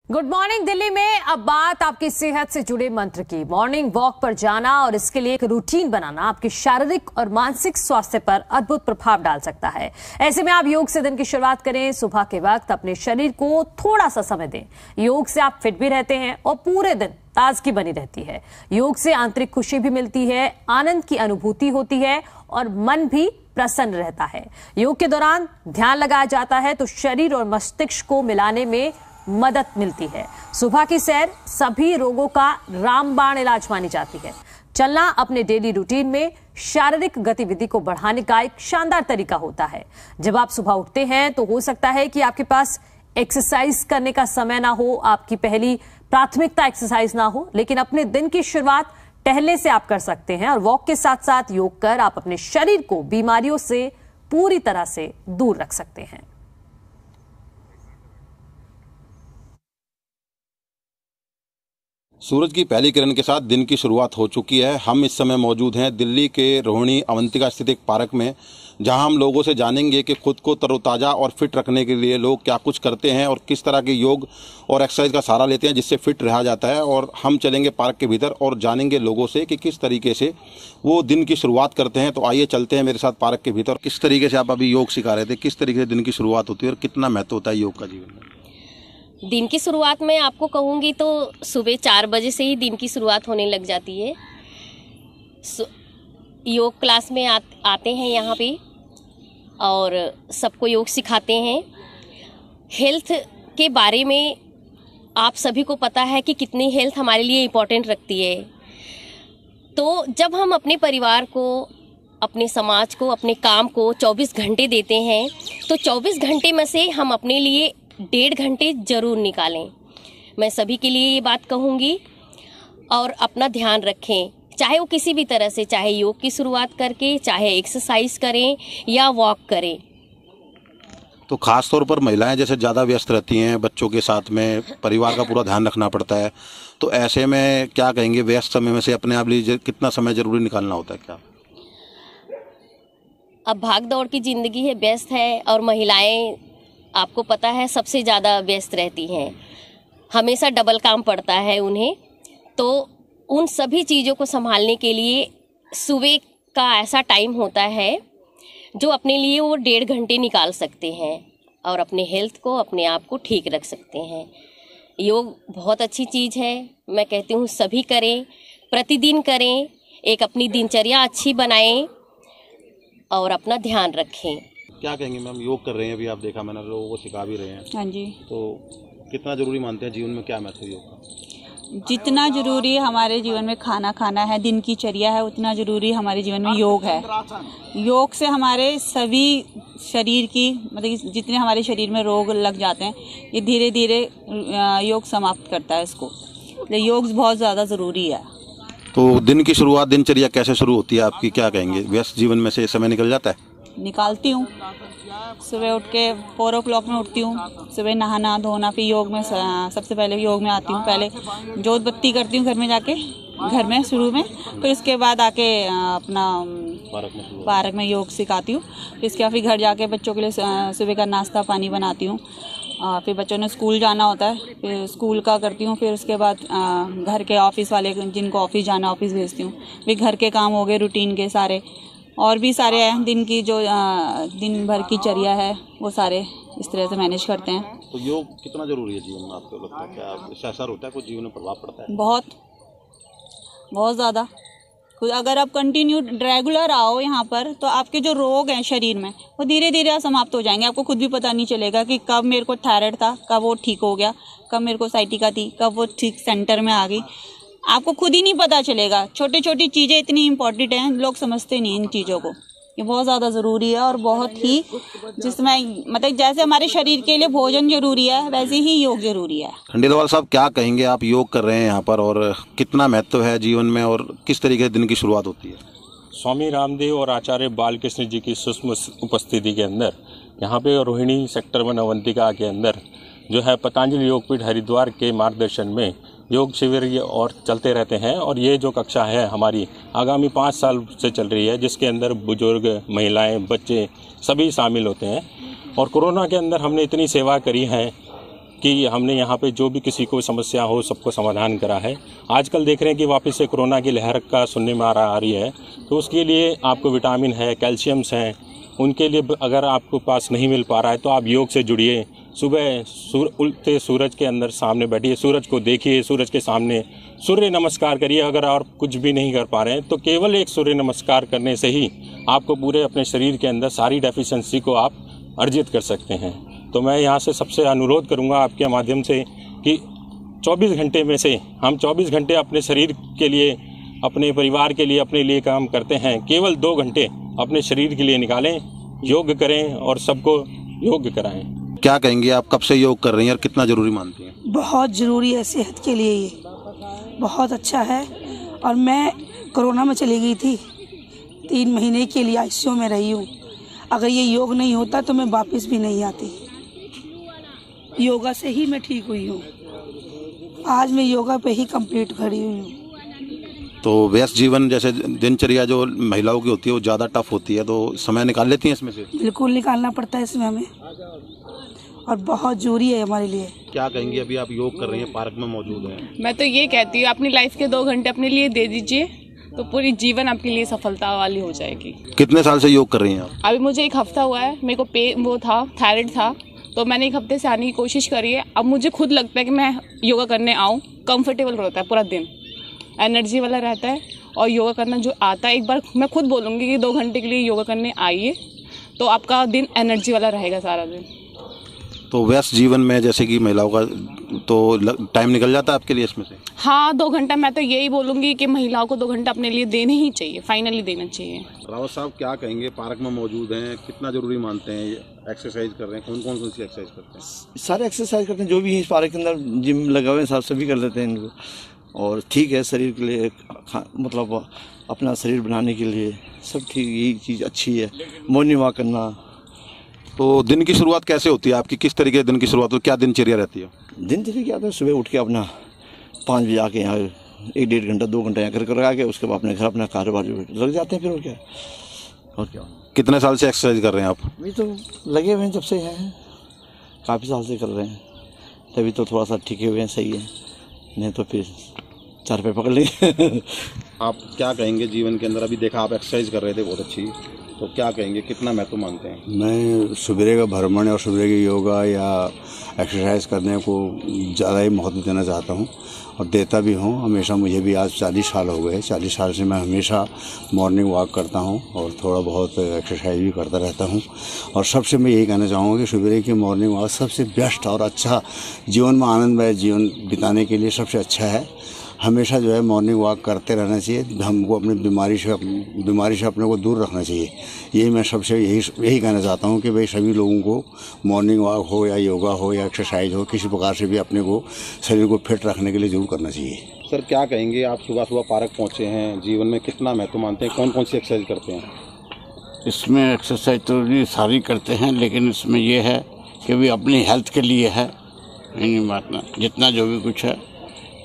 Good morning Delhi में अब बात आपकी सेहत से जुड़े मंत्र की। मॉर्निंग वॉक पर जाना और इसके लिए एक रूटीन बनाना आपके शारीरिक और मानसिक स्वास्थ्य पर अद्भुत प्रभाव डाल सकता है। ऐसे में आप योग से दिन की शुरुआत करें। सुबह के वक्त अपने शरीर को थोड़ा सा समय दें। योग से आप फिट भी रहते हैं और पूरे दिन ताजगी बनी रहती है। योग से आंतरिक खुशी भी मिलती है, आनंद की अनुभूति होती है और मन भी प्रसन्न रहता है। योग के दौरान ध्यान लगाया जाता है तो शरीर और मस्तिष्क को मिलाने में मदद मिलती है। सुबह की सैर सभी रोगों का रामबाण इलाज मानी जाती है। चलना अपने डेली रूटीन में शारीरिक गतिविधि को बढ़ाने का एक शानदार तरीका होता है। जब आप सुबह उठते हैं तो हो सकता है कि आपके पास एक्सरसाइज करने का समय ना हो, आपकी पहली प्राथमिकता एक्सरसाइज ना हो, लेकिन अपने दिन की शुरुआत टहलने से आप कर सकते हैं और वॉक के साथ साथ योग कर आप अपने शरीर को बीमारियों से पूरी तरह से दूर रख सकते हैं। सूरज की पहली किरण के साथ दिन की शुरुआत हो चुकी है। हम इस समय मौजूद हैं दिल्ली के रोहिणी अवंतिका स्थित एक पार्क में, जहां हम लोगों से जानेंगे कि खुद को तरोताज़ा और फिट रखने के लिए लोग क्या कुछ करते हैं और किस तरह के योग और एक्सरसाइज का सहारा लेते हैं जिससे फिट रहा जाता है। और हम चलेंगे पार्क के भीतर और जानेंगे लोगों से कि किस तरीके से वो दिन की शुरुआत करते हैं। तो आइए चलते हैं मेरे साथ पार्क के भीतर। किस तरीके से आप अभी योग सिखा रहे थे, किस तरीके से दिन की शुरुआत होती है और कितना महत्व होता है योग का जीवन में? दिन की शुरुआत में आपको कहूँगी तो सुबह 4 बजे से ही दिन की शुरुआत होने लग जाती है। योग क्लास में आते हैं यहाँ पे और सबको योग सिखाते हैं। हेल्थ के बारे में आप सभी को पता है कि कितनी हेल्थ हमारे लिए इम्पोर्टेंट रखती है। तो जब हम अपने परिवार को, अपने समाज को, अपने काम को 24 घंटे देते हैं तो 24 घंटे में से हम अपने लिए 1.5 घंटे जरूर निकालें। मैं सभी के लिए ये बात कहूँगी और अपना ध्यान रखें, चाहे वो किसी भी तरह से, चाहे योग की शुरुआत करके, चाहे एक्सरसाइज करें या वॉक करें। तो खास तौर पर महिलाएं जैसे ज़्यादा व्यस्त रहती हैं, बच्चों के साथ में परिवार का पूरा ध्यान रखना पड़ता है, तो ऐसे में क्या कहेंगे, व्यस्त समय में से अपने आप लिए कितना समय जरूरी निकालना होता है? क्या अब भाग दौड़ की ज़िंदगी है, व्यस्त है, और महिलाएं आपको पता है सबसे ज़्यादा व्यस्त रहती हैं, हमेशा डबल काम पड़ता है उन्हें। तो उन सभी चीज़ों को संभालने के लिए सुबह का ऐसा टाइम होता है जो अपने लिए वो 1.5 घंटे निकाल सकते हैं और अपने हेल्थ को, अपने आप को ठीक रख सकते हैं। योग बहुत अच्छी चीज़ है, मैं कहती हूँ सभी करें, प्रतिदिन करें, एक अपनी दिनचर्या अच्छी बनाएं और अपना ध्यान रखें। क्या कहेंगे मैम, योग कर रहे हैं अभी, आप देखा मैंने, लोगों को सिखा भी रहे हैं। हाँ जी। तो कितना जरूरी मानते हैं जीवन में, क्या महत्व योग का? जितना जरूरी हमारे जीवन में खाना खाना है, दिन की चर्या है, उतना जरूरी हमारे जीवन में योग है। योग से हमारे सभी शरीर की, मतलब जितने हमारे शरीर में रोग लग जाते हैं, ये धीरे धीरे योग समाप्त करता है इसको। योग बहुत ज़्यादा ज़रूरी है। तो दिन की शुरुआत, दिनचर्या कैसे शुरू होती है आपकी, क्या कहेंगे? व्यस्त जीवन में से समय निकल जाता है? निकालती हूँ। सुबह उठ के 4 o'clock में उठती हूँ, सुबह नहाना धोना, फिर योग में सबसे पहले योग में आती हूँ। पहले जोत बत्ती करती हूँ घर में जाके, घर में शुरू में, फिर उसके बाद आके अपना पार्क में योग सिखाती हूँ। फिर इसके बाद फिर घर जाके बच्चों के लिए सुबह का नाश्ता पानी बनाती हूँ। फिर बच्चों ने स्कूल जाना होता है, फिर स्कूल का करती हूँ। फिर उसके बाद घर के ऑफिस वाले जिनको ऑफिस जाना ऑफिस भेजती हूँ। फिर घर के काम हो गए रूटीन के सारे, और भी सारे दिन की जो दिन भर की चर्या है वो सारे इस तरह से मैनेज करते हैं। तो योग कितना जरूरी है जीवन में, आपको लगता है? क्या इससे असर होता है, कुछ जीवन में प्रभाव पड़ता है? बहुत ज़्यादा। अगर आप कंटिन्यू रेगुलर आओ यहाँ पर तो आपके जो रोग हैं शरीर में वो धीरे धीरे समाप्त हो जाएंगे। आपको खुद भी पता नहीं चलेगा कि कब मेरे को थायराइड था, कब वो ठीक हो गया, कब मेरे को साइटिका थी, कब वो ठीक सेंटर में आ गई, आपको खुद ही नहीं पता चलेगा। छोटी छोटी चीज़ें इतनी इम्पोर्टेंट हैं, लोग समझते नहीं इन चीज़ों को। ये बहुत ज़्यादा ज़रूरी है और बहुत ही, जिसमें मतलब जैसे हमारे शरीर के लिए भोजन जरूरी है वैसे ही योग जरूरी है। खंडेलवाल साहब, क्या कहेंगे, आप योग कर रहे हैं यहाँ पर और कितना महत्व है जीवन में और किस तरीके से दिन की शुरुआत होती है? स्वामी रामदेव और आचार्य बालकृष्ण जी की सूक्ष्म उपस्थिति के अंदर यहाँ पे रोहिणी सेक्टर 1 अवंतिका के अंदर जो है पतंजलि योगपीठ हरिद्वार के मार्गदर्शन में योग शिविर ये और चलते रहते हैं। और ये जो कक्षा है हमारी आगामी 5 साल से चल रही है, जिसके अंदर बुजुर्ग, महिलाएं, बच्चे सभी शामिल होते हैं। और कोरोना के अंदर हमने इतनी सेवा करी है कि हमने यहाँ पे जो भी किसी को समस्या हो सबको समाधान करा है। आजकल देख रहे हैं कि वापस से कोरोना की लहर का सुनने में आ रही है, तो उसके लिए आपको विटामिन है, कैल्शियम्स हैं, उनके लिए अगर आपको पास नहीं मिल पा रहा है तो आप योग से जुड़िए। सुबह उगते सूरज के अंदर सामने बैठिए, सूरज को देखिए, सूरज के सामने सूर्य नमस्कार करिए। अगर और कुछ भी नहीं कर पा रहे हैं तो केवल एक सूर्य नमस्कार करने से ही आपको पूरे अपने शरीर के अंदर सारी डेफिशिएंसी को आप अर्जित कर सकते हैं। तो मैं यहाँ से सबसे अनुरोध करूँगा आपके माध्यम से कि 24 घंटे में से हम 24 घंटे अपने शरीर के लिए, अपने परिवार के लिए, अपने लिए काम करते हैं, केवल 2 घंटे अपने शरीर के लिए निकालें, योग करें और सबको योग कराएं। क्या कहेंगे आप, कब से योग कर रही हैं और कितना जरूरी मानती हैं? बहुत ज़रूरी है सेहत के लिए, ये बहुत अच्छा है। और मैं कोरोना में चली गई थी, 3 महीने के लिए आईसीयू में रही हूँ। अगर ये योग नहीं होता तो मैं वापस भी नहीं आती। योगा से ही मैं ठीक हुई हूँ। आज मैं योगा पे ही कंप्लीट खड़ी हुई हूँ। तो व्यस्त जीवन जैसे दिनचर्या जो महिलाओं की होती है वो ज़्यादा टफ होती है, तो समय निकाल लेती हैं इसमें से? बिल्कुल निकालना पड़ता है इसमें हमें, और बहुत जरूरी है हमारे लिए। क्या कहेंगे, अभी आप योग कर रही हैं, पार्क में मौजूद हैं? मैं तो ये कहती हूँ अपनी लाइफ के 2 घंटे अपने लिए दे दीजिए तो पूरी जीवन आपके लिए सफलता वाली हो जाएगी। कितने साल से योग कर रही हैं आप? अभी मुझे 1 हफ्ता हुआ है। मेरे को वो था, थायराइड था, तो मैंने 1 हफ्ते से आने की कोशिश करी है। अब मुझे खुद लगता है कि मैं योगा करने आऊँ। कंफर्टेबल रहता है, पूरा दिन एनर्जी वाला रहता है। और योगा करना जो आता है, एक बार मैं खुद बोलूँगी कि 2 घंटे के लिए योगा करने आइए तो आपका दिन एनर्जी वाला रहेगा सारा दिन। तो व्यस्त जीवन में जैसे कि महिलाओं का तो टाइम निकल जाता है आपके लिए इसमें से? हाँ, 2 घंटा मैं तो यही बोलूँगी कि महिलाओं को 2 घंटा अपने लिए देने ही चाहिए, फाइनली देना चाहिए। रावत साहब क्या कहेंगे, पार्क में मौजूद हैं, कितना जरूरी मानते हैं, एक्सरसाइज कर रहे हैं, कौन कौन सी एक्सरसाइज करते हैं? सारे एक्सरसाइज करते हैं, जो भी है इस पार्क के अंदर जिम लगा हुए हैं सभी कर लेते हैं इनको। और ठीक है, शरीर के लिए मतलब अपना शरीर बनाने के लिए सब ठीक, यही चीज़ अच्छी है। मॉर्निंग वॉक करना। तो दिन की शुरुआत कैसे होती है आपकी, किस तरीके दिन की शुरुआत, क्या दिनचर्या रहती है? दिनचर्या क्या होता है, सुबह उठ के अपना 5 बजे आके यहाँ 1-1.5 घंटा 2 घंटा यहाँ कर आके उसके बाद अपने घर अपना कारोबार लग जाते हैं। फिर और क्या। कितने साल से एक्सरसाइज कर रहे हैं आप? अभी तो लगे हुए हैं, जब से हैं, काफ़ी साल से कर रहे हैं, तभी तो थोड़ा सा टिके हुए हैं, सही है, नहीं तो फिर 4 पे पकड़ लेंगे। आप क्या कहेंगे जीवन के अंदर, अभी देखा आप एक्सरसाइज कर रहे थे बहुत अच्छी, तो क्या कहेंगे, कितना महत्व मानते हैं? मैं सुबह का भ्रमण और सुबह के योगा या एक्सरसाइज करने को ज़्यादा ही महत्व देना चाहता हूँ और देता भी हूँ हमेशा। मुझे भी आज 40 साल हो गए, 40 साल से मैं हमेशा मॉर्निंग वॉक करता हूँ और थोड़ा बहुत एक्सरसाइज भी करता रहता हूँ। और सबसे मैं यही कहना चाहूँगा कि सुबह की मॉर्निंग वॉक सबसे बेस्ट और अच्छा, जीवन में आनंदमय जीवन बिताने के लिए सबसे अच्छा है। हमेशा जो है मॉर्निंग वॉक करते रहना चाहिए, हमको अपनी बीमारी से अपने को दूर रखना चाहिए। यही मैं सबसे यही कहना चाहता हूँ कि भाई सभी लोगों को मॉर्निंग वॉक हो या योगा हो या एक्सरसाइज हो, किसी प्रकार से भी अपने को शरीर को फिट रखने के लिए जरूर करना चाहिए। सर क्या कहेंगे, आप सुबह सुबह पार्क पहुँचे हैं, जीवन में कितना महत्व मानते हैं, कौन कौन सी एक्सरसाइज करते हैं? इसमें एक्सरसाइज तो नहीं सारी करते हैं, लेकिन इसमें यह है कि भी अपनी हेल्थ के लिए है, नहीं बात जितना जो भी कुछ है,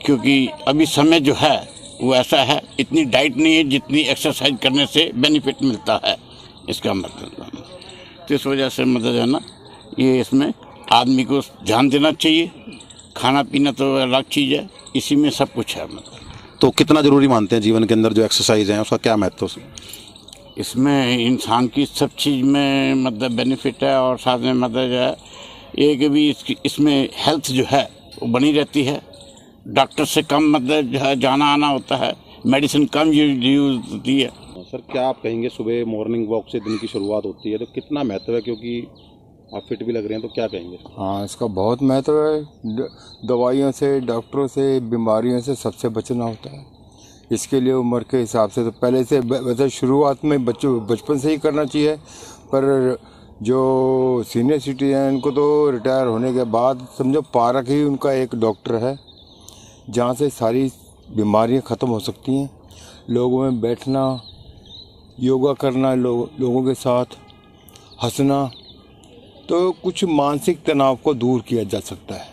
क्योंकि अभी समय जो है वो ऐसा है, इतनी डाइट नहीं है जितनी एक्सरसाइज करने से बेनिफिट मिलता है, इसका मतलब। तो इस वजह से मतलब है ना, ये इसमें आदमी को ध्यान देना चाहिए। खाना पीना तो अलग चीज़ है, इसी में सब कुछ है मतलब। तो कितना ज़रूरी मानते हैं जीवन के अंदर जो एक्सरसाइज है, उसका क्या महत्व? इसमें इंसान की सब चीज़ में मतलब बेनिफिट है, और साथ में मतलब जो है ये कि भी इसमें हेल्थ जो है वो बनी रहती है। डॉक्टर से कम मतलब जो है जाना आना होता है, मेडिसिन कम यूज होती है। सर क्या आप कहेंगे, सुबह मॉर्निंग वॉक से दिन की शुरुआत होती है तो कितना महत्व है, क्योंकि आप फिट भी लग रहे हैं, तो क्या कहेंगे? हाँ, इसका बहुत महत्व है। दवाइयों से, डॉक्टरों से, बीमारियों से सबसे बचना होता है। इसके लिए उम्र के हिसाब से तो पहले से वैसे शुरुआत में बचपन से ही करना चाहिए, पर जो सीनियर सिटीजन उनको तो रिटायर होने के बाद समझो पार्क ही उनका एक डॉक्टर है, जहाँ से सारी बीमारियां ख़त्म हो सकती हैं। लोगों में बैठना, योगा करना, लोगों के साथ हंसना, तो कुछ मानसिक तनाव को दूर किया जा सकता है।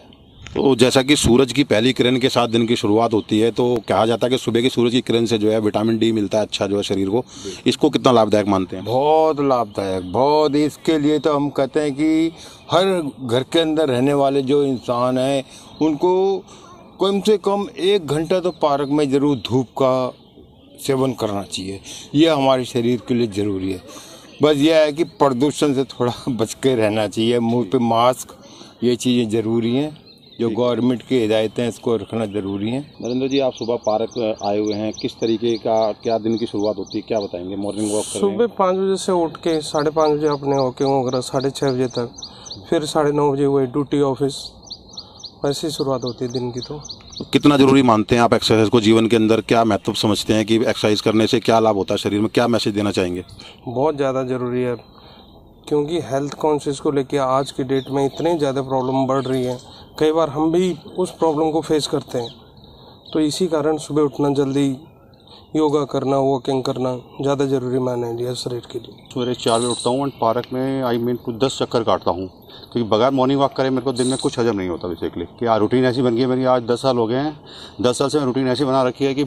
तो जैसा कि सूरज की पहली किरण के साथ दिन की शुरुआत होती है, तो कहा जाता है कि सुबह की सूरज की किरण से जो है विटामिन डी मिलता है अच्छा जो है शरीर को, इसको कितना लाभदायक मानते हैं? बहुत लाभदायक, बहुत। इसके लिए तो हम कहते हैं कि हर घर के अंदर रहने वाले जो इंसान हैं उनको कम से कम 1 घंटा तो पार्क में ज़रूर धूप का सेवन करना चाहिए। ये हमारे शरीर के लिए ज़रूरी है। बस यह है कि प्रदूषण से थोड़ा बच के रहना चाहिए, मुंह पे मास्क, ये चीज़ें ज़रूरी हैं। जो गवर्नमेंट की हिदायतें हैं इसको रखना ज़रूरी है। नरेंद्र जी, आप सुबह पार्क आए हुए हैं, किस तरीके का क्या दिन की शुरुआत होती है, क्या बताएंगे? मॉर्निंग वॉक कर रहे हैं? सुबह 5 बजे से उठ के 5:30 बजे अपने वॉकिंग वगैरह 6:30 बजे तक, फिर 9:30 बजे वही ड्यूटी ऑफिस, ऐसी शुरुआत होती है दिन की। तो कितना जरूरी मानते हैं आप एक्सरसाइज को जीवन के अंदर? क्या महत्व समझते हैं कि एक्सरसाइज करने से क्या लाभ होता है शरीर में? क्या मैसेज देना चाहेंगे? बहुत ज़्यादा ज़रूरी है, क्योंकि हेल्थ कॉन्शियस को लेके आज की डेट में इतनी ज़्यादा प्रॉब्लम बढ़ रही है। कई बार हम भी उस प्रॉब्लम को फेस करते हैं, तो इसी कारण सुबह उठना, जल्दी योगा करना, वॉकिंग करना ज़्यादा ज़रूरी माना लिया शरीर के लिए। सवेरे 4 बजे उठता हूँ और पार्क में कुछ 10 चक्कर काटता हूँ, क्योंकि बगैर मॉर्निंग वॉक करे मेरे को दिन में कुछ हजम नहीं होता बेसिकली। कि रूटीन ऐसी बन गई है मेरी, आज 10 साल हो गए हैं। 10 साल से मैं रूटीन ऐसी बना रखी है कि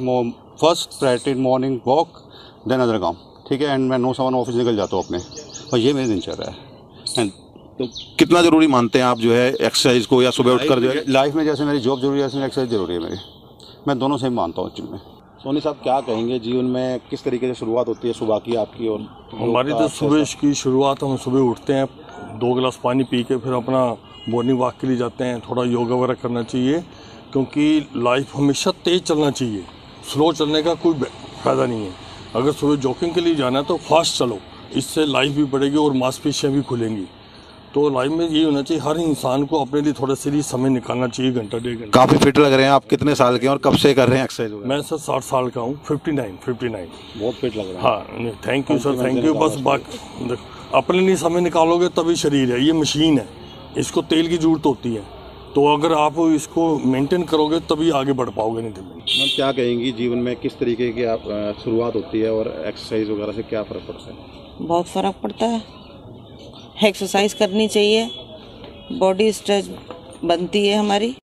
first priority morning walk, then other काम, ठीक है। एंड मैं 9 सवा 9 ऑफिस निकल जाता हूँ अपने, और ये मेरी दिनचर्या है। तो कितना जरूरी मानते हैं आप जो है एक्सरसाइज को, या सुबह उठकर जो है लाइफ में जैसे मेरी जॉब जरूरी है वैसे एक्सरसाइज जरूरी है मेरी। मैं दोनों से ही मानता हूँ एक्चुअली में। सोनी साहब, क्या कहेंगे जीवन में किस तरीके से शुरुआत होती है सुबह की आपकी? और हमारी तो सुबह की शुरुआत, हम सुबह उठते हैं, 2 गिलास पानी पी के फिर अपना मॉर्निंग वॉक के लिए जाते हैं। थोड़ा योगा वगैरह करना चाहिए, क्योंकि लाइफ हमेशा तेज़ चलना चाहिए, स्लो चलने का कोई फ़ायदा नहीं है। अगर सुबह जॉगिंग के लिए जाना है तो फास्ट चलो, इससे लाइफ भी बढ़ेगी और मांसपेशियाँ भी खुलेंगी। तो लाइफ में ये होना चाहिए, हर इंसान को अपने लिए थोड़ा सा समय निकालना चाहिए, घंटा 1.5 घंटा। काफ़ी फिट लग रहे हैं आप। कितने साल के हैं और कब से कर रहे हैं एक्सरसाइज? मैं सर 60 साल का हूँ, 59। बहुत फिट लग रहा है। हाँ, thank you sir, thank you. बस अपने लिए समय निकालोगे तभी शरीर है, ये मशीन है, इसको तेल की जरूरत होती है। तो अगर आप इसको मेंटेन करोगे तभी आगे बढ़ पाओगे, नहीं तो नहीं। मैम, क्या कहेंगी जीवन में किस तरीके की आप शुरुआत होती है और एक्सरसाइज वगैरह से क्या फ़र्क पड़ता है? बहुत फ़र्क पड़ता है, एक्सरसाइज करनी चाहिए, बॉडी स्ट्रेच बनती है हमारी।